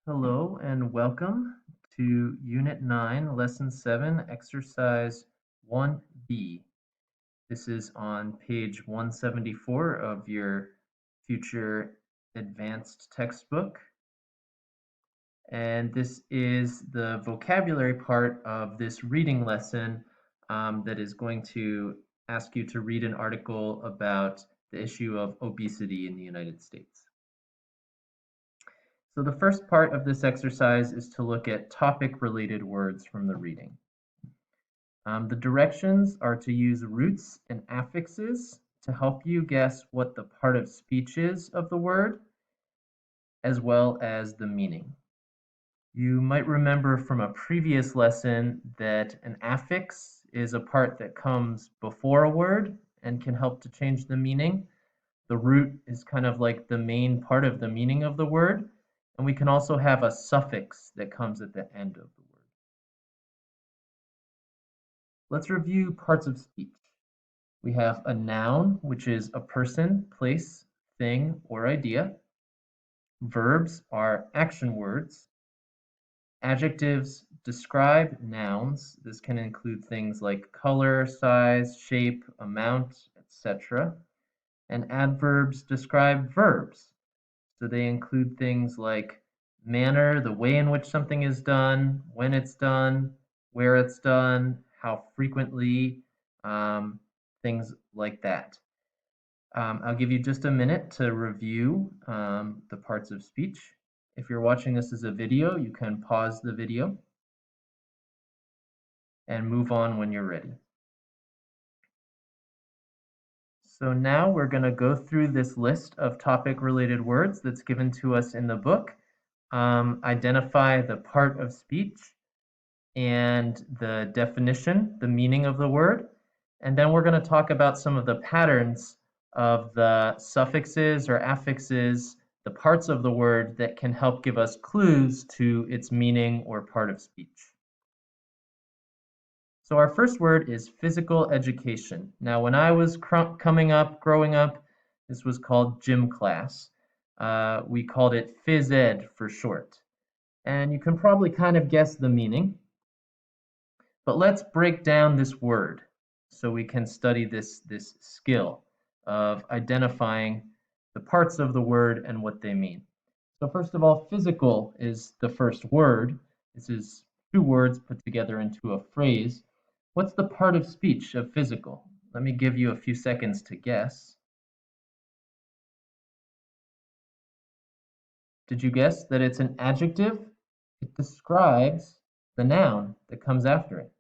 Hello and welcome to Unit 9, Lesson 7, Exercise 1B. This is on page 174 of your future advanced textbook. And this is the vocabulary part of this reading lesson that is going to ask you to read an article about the issue of obesity in the United States. So the first part of this exercise is to look at topic-related words from the reading. The directions are to use roots and affixes to help you guess what the part of speech is of the word, as well as the meaning. You might remember from a previous lesson that an affix is a part that comes before a word and can help to change the meaning. The root is kind of like the main part of the meaning of the word. And we can also have a suffix that comes at the end of the word. Let's review parts of speech. We have a noun, which is a person, place, thing, or idea. Verbs are action words. Adjectives describe nouns. This can include things like color, size, shape, amount, etc. And adverbs describe verbs. So they include things like manner, the way in which something is done, when it's done, where it's done, how frequently, things like that. I'll give you just a minute to review the parts of speech. If you're watching this as a video, you can pause the video and move on when you're ready. So now we're going to go through this list of topic-related words that's given to us in the book. Identify the part of speech and the definition, the meaning of the word. And then we're going to talk about some of the patterns of the suffixes or affixes, the parts of the word that can help give us clues to its meaning or part of speech. So our first word is physical education. Now, when I was growing up, this was called gym class. We called it phys ed for short. And you can probably kind of guess the meaning. But let's break down this word so we can study this skill of identifying the parts of the word and what they mean. So first of all, physical is the first word. This is two words put together into a phrase. What's the part of speech of physical? Let me give you a few seconds to guess. Did you guess that it's an adjective? It describes the noun that comes after it.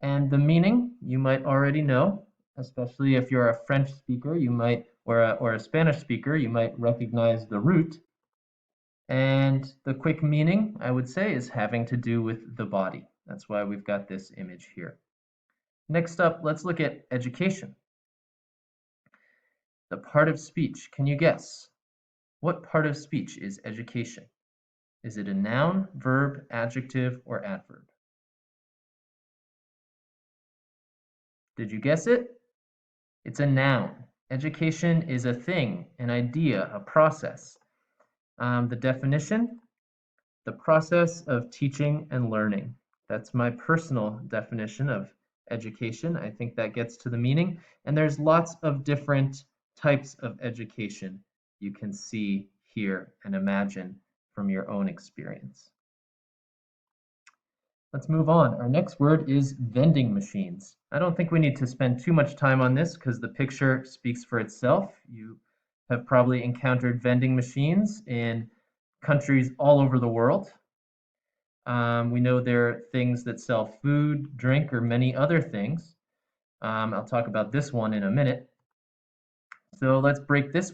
And the meaning you might already know, especially if you're a French speaker, you might, or a Spanish speaker, you might recognize the root. And the quick meaning, I would say, is having to do with the body. That's why we've got this image here. Next up, let's look at education. The part of speech, can you guess? What part of speech is education? Is it a noun, verb, adjective, or adverb? Did you guess it? It's a noun. Education is a thing, an idea, a process. The definition, the process of teaching and learning. That's my personal definition of education. I think that gets to the meaning. And there's lots of different types of education you can see here and imagine from your own experience. Let's move on. Our next word is vending machines. I don't think we need to spend too much time on this because the picture speaks for itself. You have probably encountered vending machines in countries all over the world. We know there are things that sell food, drink, or many other things. I'll talk about this one in a minute. So let's break this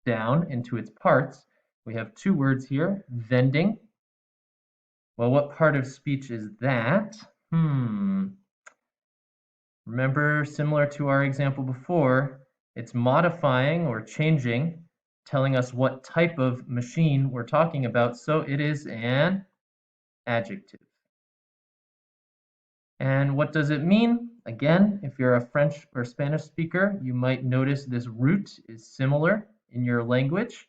down into its parts. We have two words here, vending. Well, what part of speech is that? Remember, similar to our example before, it's modifying or changing, telling us what type of machine we're talking about, so it is an adjective. And what does it mean? Again, if you're a French or Spanish speaker, you might notice this root is similar in your language.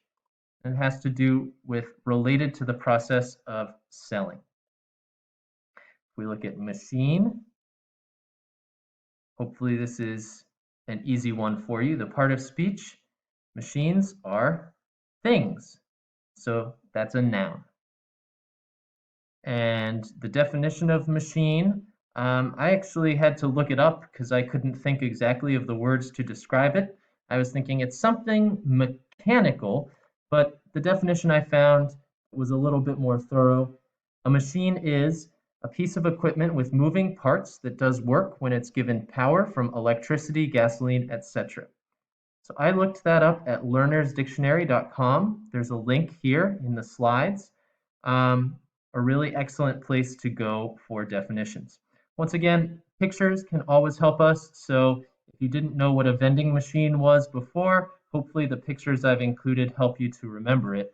and it has to do with related to the process of selling. If we look at machine, hopefully this is an easy one for you. The part of speech, machines are things. So that's a noun. And the definition of machine, I actually had to look it up because I couldn't think exactly of the words to describe it. I was thinking it's something mechanical, but the definition I found was a little bit more thorough. A machine is a piece of equipment with moving parts that does work when it's given power from electricity, gasoline, etc. So I looked that up at learnersdictionary.com. There's a link here in the slides. A really excellent place to go for definitions. Once again, pictures can always help us. So if you didn't know what a vending machine was before, hopefully the pictures I've included help you to remember it.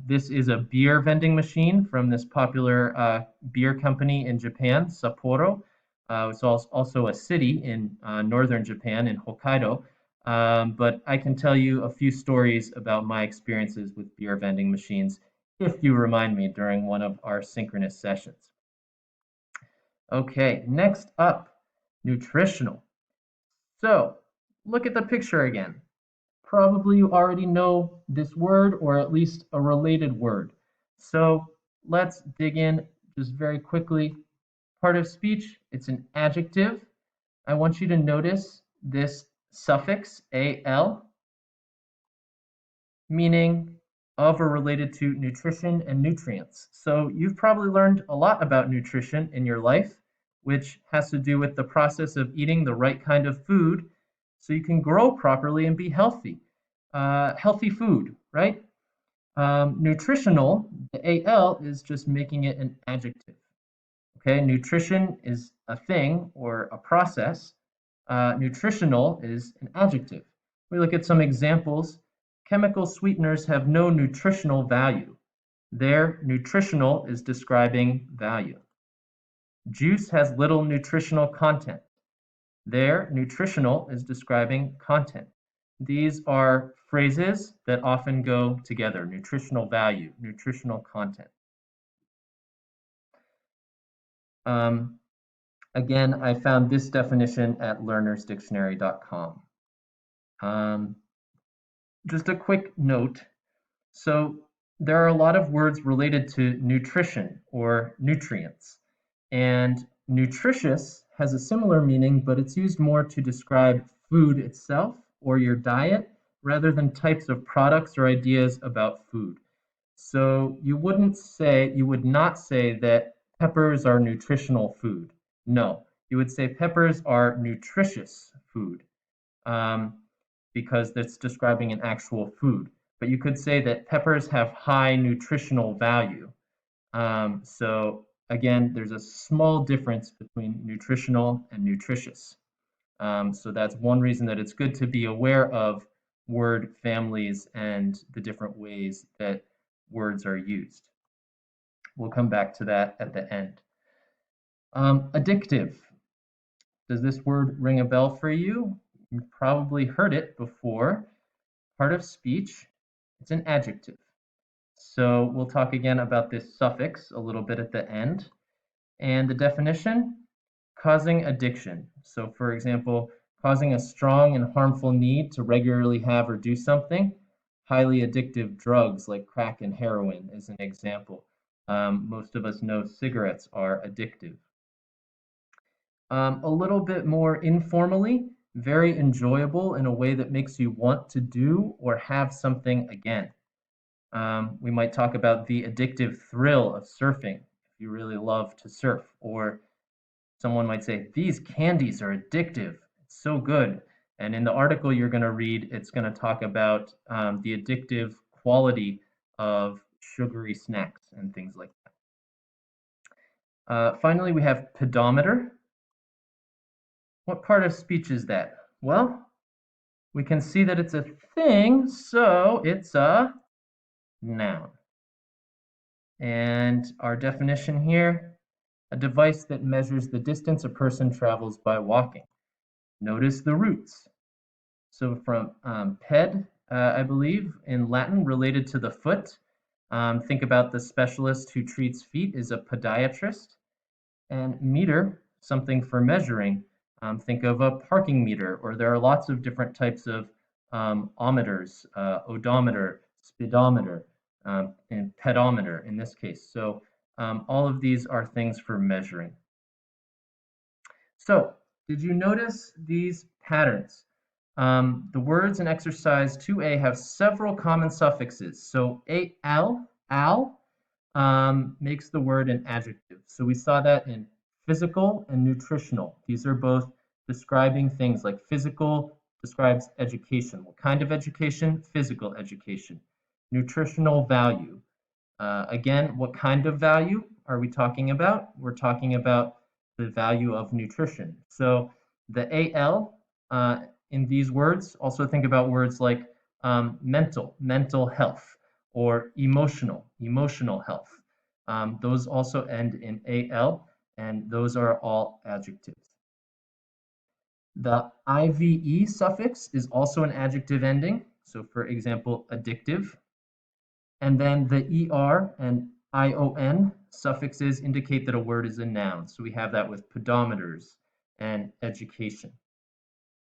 This is a beer vending machine from this popular beer company in Japan, Sapporo. It's also a city in northern Japan, in Hokkaido. But I can tell you a few stories about my experiences with beer vending machines if you remind me during one of our synchronous sessions. Okay, next up, nutritional. So look at the picture again. Probably you already know this word or at least a related word. So let's dig in just very quickly. Part of speech, it's an adjective. I want you to notice this suffix, al, meaning of or related to nutrition and nutrients. So you've probably learned a lot about nutrition in your life, which has to do with the process of eating the right kind of food so you can grow properly and be healthy. Healthy food, right? Nutritional, the al is just making it an adjective. Okay, nutrition is a thing or a process. Nutritional is an adjective. We look at some examples. Chemical sweeteners have no nutritional value. There, nutritional is describing value. Juice has little nutritional content. There, nutritional is describing content. These are phrases that often go together: nutritional value, nutritional content. Again, I found this definition at learnersdictionary.com. Just a quick note. So there are a lot of words related to nutrition or nutrients. And nutritious has a similar meaning, but it's used more to describe food itself or your diet rather than types of products or ideas about food. So you would not say that peppers are nutritional food. No, you would say peppers are nutritious food because that's describing an actual food. But you could say that peppers have high nutritional value. So again, there's a small difference between nutritional and nutritious. So that's one reason that it's good to be aware of word families and the different ways that words are used. We'll come back to that at the end. Addictive. Does this word ring a bell for you? You've probably heard it before. Part of speech, it's an adjective. So we'll talk again about this suffix a little bit at the end. And the definition, causing addiction. So for example, causing a strong and harmful need to regularly have or do something. Highly addictive drugs like crack and heroin is an example. Most of us know cigarettes are addictive. A little bit more informally, very enjoyable in a way that makes you want to do or have something again. We might talk about the addictive thrill of surfing if you really love to surf, or someone might say, these candies are addictive. It's so good. And in the article you're going to read, it's going to talk about the addictive quality of sugary snacks and things like that. Finally, we have pedometer. What part of speech is that? Well, we can see that it's a thing, so it's a noun. And our definition here, a device that measures the distance a person travels by walking. Notice the roots. So from ped I believe, in Latin related to the foot. Think about the specialist who treats feet is a podiatrist. And meter, something for measuring. Think of a parking meter, or there are lots of different types of ometers, odometer, speedometer, and pedometer in this case. So all of these are things for measuring. So did you notice these patterns? The words in exercise 2A have several common suffixes. So al, makes the word an adjective. So we saw that in physical and nutritional. These are both describing things like physical describes education. What kind of education? Physical education. Nutritional value. Again, what kind of value are we talking about? We're talking about the value of nutrition. So the AL in these words, also think about words like mental health, or emotional health. Those also end in AL, and those are all adjectives. The IVE suffix is also an adjective ending. So for example, addictive. And then the ER and ION suffixes indicate that a word is a noun. So we have that with pedometers and education.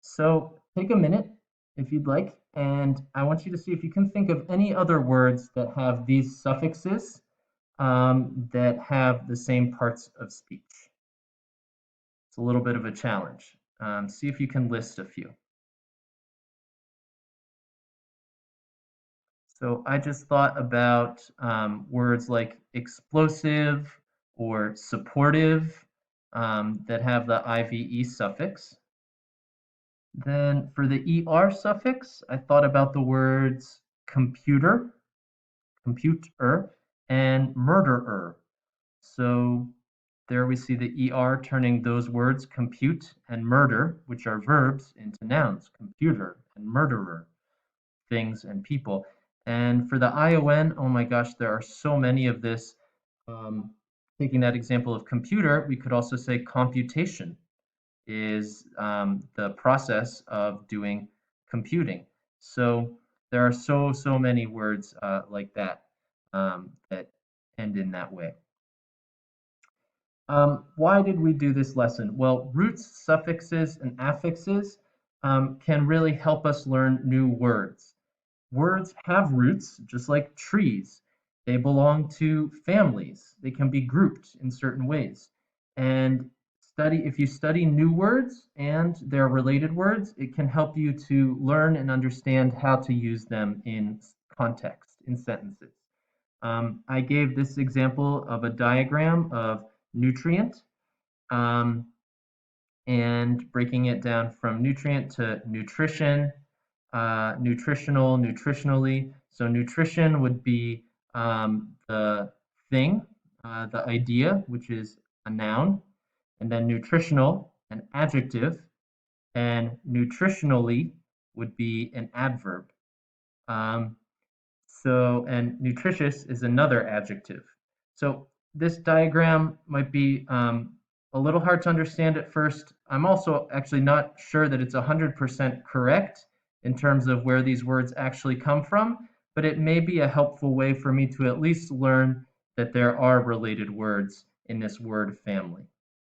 So take a minute if you'd like, and I want you to see if you can think of any other words that have these suffixes that have the same parts of speech. It's a little bit of a challenge. See if you can list a few. So I just thought about words like explosive or supportive that have the IVE suffix. Then for the ER suffix, I thought about the words computer, and murderer. So there we see the ER turning those words compute and murder, which are verbs, into nouns, computer and murderer, things and people. And for the ION, oh my gosh, there are so many of this. Taking that example of computer, we could also say computation is the process of doing computing. So there are so many words like that that end in that way. Why did we do this lesson? Well, roots, suffixes, and affixes can really help us learn new words. Words have roots, just like trees. They belong to families. They can be grouped in certain ways. And if you study new words and their related words, it can help you to learn and understand how to use them in context, in sentences. I gave this example of a diagram of nutrient um, and breaking it down from nutrient to nutrition, nutritional, nutritionally. So nutrition would be the thing, the idea, which is a noun, and then nutritional, an adjective, and nutritionally would be an adverb. Um, and nutritious is another adjective. So this diagram might be a little hard to understand at first. I'm also actually not sure that it's 100% correct in terms of where these words actually come from, but it may be a helpful way for me to at least learn that there are related words in this word family.